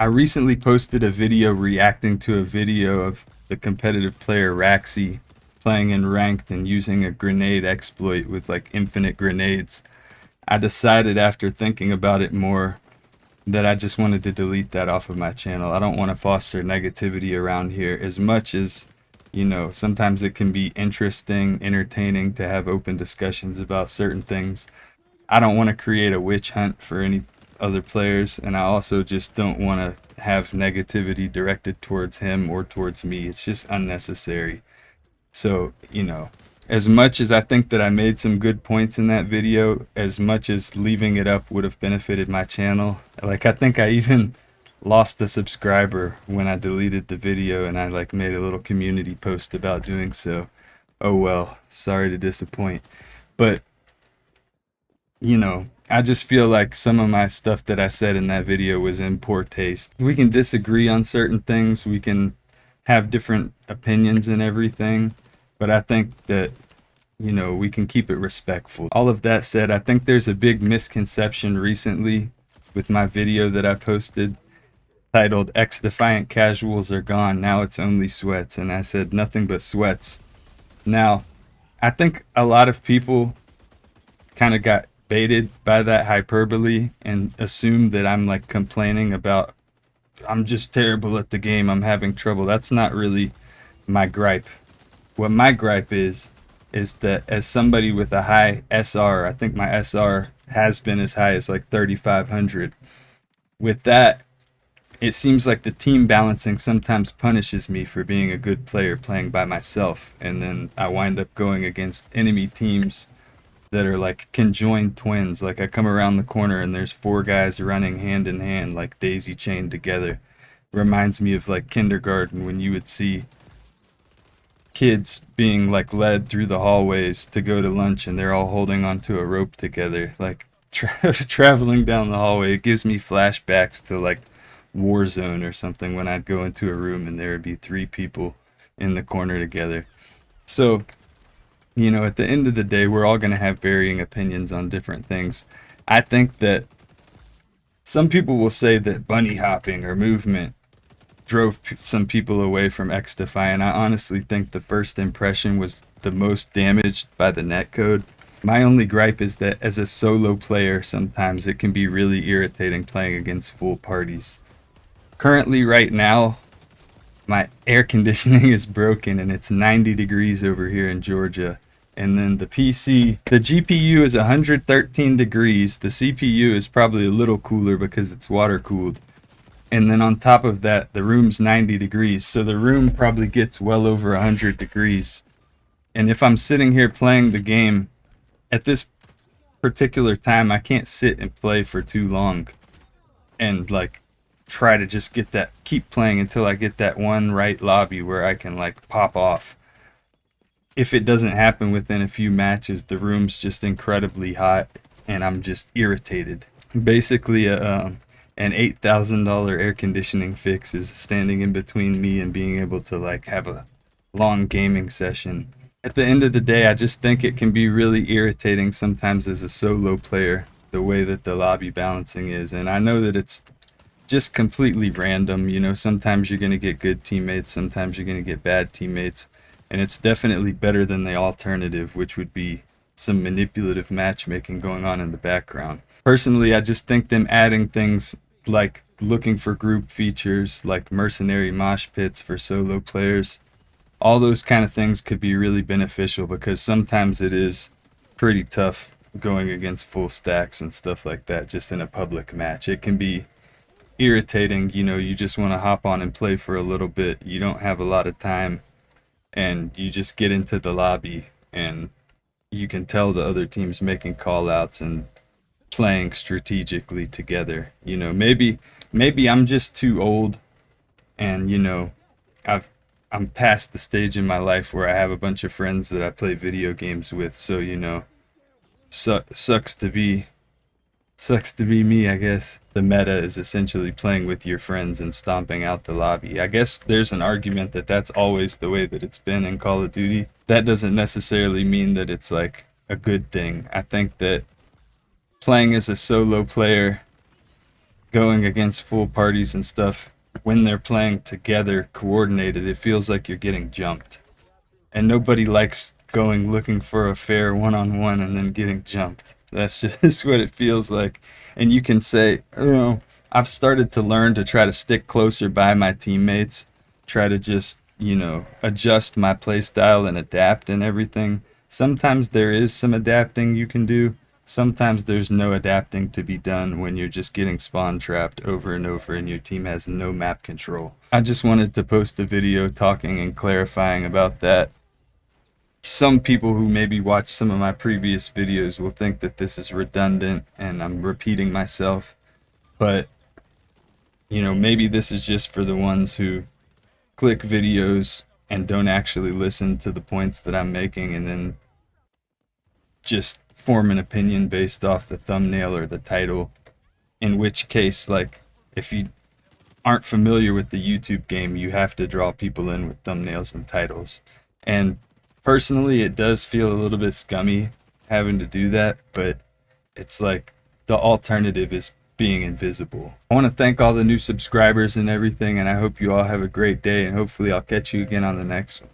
I recently posted a video reacting to a video of the competitive player Raxi playing in ranked and using a grenade exploit with like infinite grenades. I decided after thinking about it more that I just wanted to delete that off of my channel. I don't want to foster negativity around here as much as, sometimes it can be interesting, entertaining to have open discussions about certain things. I don't want to create a witch hunt for any other players, and I also just don't want to have negativity directed towards him or towards me. It's just unnecessary. So, as much as I think that I made some good points in that video, as much as leaving it up would have benefited my channel, like I think I even lost a subscriber when I deleted the video and I like made a little community post about doing so. Oh well, sorry to disappoint. But I just feel like some of my stuff that I said in that video was in poor taste. We can disagree on certain things, we can have different opinions and everything, but I think that, we can keep it respectful. All of that said, I think there's a big misconception recently with my video that I posted titled XDefiant Casuals Are Gone, Now It's Only Sweats, and I said nothing but sweats. Now, I think a lot of people kind of got baited by that hyperbole and assumed that I'm like complaining about I'm just terrible at the game, I'm having trouble. That's not really my gripe. What my gripe is that as somebody with a high SR, I think my SR has been as high as like 3,500. With that, it seems like the team balancing sometimes punishes me for being a good player playing by myself, and then I wind up going against enemy teams that are like conjoined twins. Like I come around the corner and there's four guys running hand in hand, like daisy chained together. Reminds me of like kindergarten when you would see kids being like led through the hallways to go to lunch and they're all holding onto a rope together, like traveling down the hallway. It gives me flashbacks to like Warzone or something when I'd go into a room and there would be three people in the corner together. So at the end of the day, we're all going to have varying opinions on different things. I think that some people will say that bunny hopping or movement drove some people away from XDefiant. I honestly think the first impression was the most damaged by the netcode. My only gripe is that as a solo player, sometimes it can be really irritating playing against full parties. Currently, right now, my air conditioning is broken and it's 90 degrees over here in Georgia. And then the GPU is 113 degrees. The CPU is probably a little cooler because it's water cooled. And then on top of that, the room's 90 degrees. So the room probably gets well over 100 degrees. And if I'm sitting here playing the game at this particular time, I can't sit and play for too long and like try to just keep playing until I get that one right lobby where I can like pop off. If it doesn't happen within a few matches, the room's just incredibly hot and I'm just irritated. Basically, an $8,000 air conditioning fix is standing in between me and being able to like have a long gaming session. At the end of the day, I just think it can be really irritating sometimes as a solo player, the way that the lobby balancing is. And I know that it's just completely random. Sometimes you're going to get good teammates, sometimes you're going to get bad teammates. And it's definitely better than the alternative, which would be some manipulative matchmaking going on in the background. Personally, I just think them adding things like looking for group features, like mercenary mosh pits for solo players, all those kind of things could be really beneficial because sometimes it is pretty tough going against full stacks and stuff like that just in a public match. It can be irritating, you just want to hop on and play for a little bit. You don't have a lot of time and you just get into the lobby and you can tell the other team's making call outs and playing strategically together. Maybe I'm just too old and I'm past the stage in my life where I have a bunch of friends that I play video games with, so sucks to be me, I guess. The meta is essentially playing with your friends and stomping out the lobby. I guess there's an argument that that's always the way that it's been in Call of Duty. That doesn't necessarily mean that it's like a good thing. I think that playing as a solo player going against full parties and stuff, when they're playing together, coordinated, it feels like you're getting jumped. And nobody likes going looking for a fair one-on-one and then getting jumped. That's just what it feels like. And you can say, I've started to learn to try to stick closer by my teammates, try to just, adjust my play style and adapt and everything. Sometimes there is some adapting you can do. Sometimes there's no adapting to be done when you're just getting spawn trapped over and over and your team has no map control. I just wanted to post a video talking and clarifying about that. Some people who maybe watch some of my previous videos will think that this is redundant and I'm repeating myself, but maybe this is just for the ones who click videos and don't actually listen to the points that I'm making and then just form an opinion based off the thumbnail or the title. In which case, like, if you aren't familiar with the YouTube game, you have to draw people in with thumbnails and titles. And personally, it does feel a little bit scummy having to do that, but it's like the alternative is being invisible. I want to thank all the new subscribers and everything, and I hope you all have a great day, and hopefully I'll catch you again on the next one.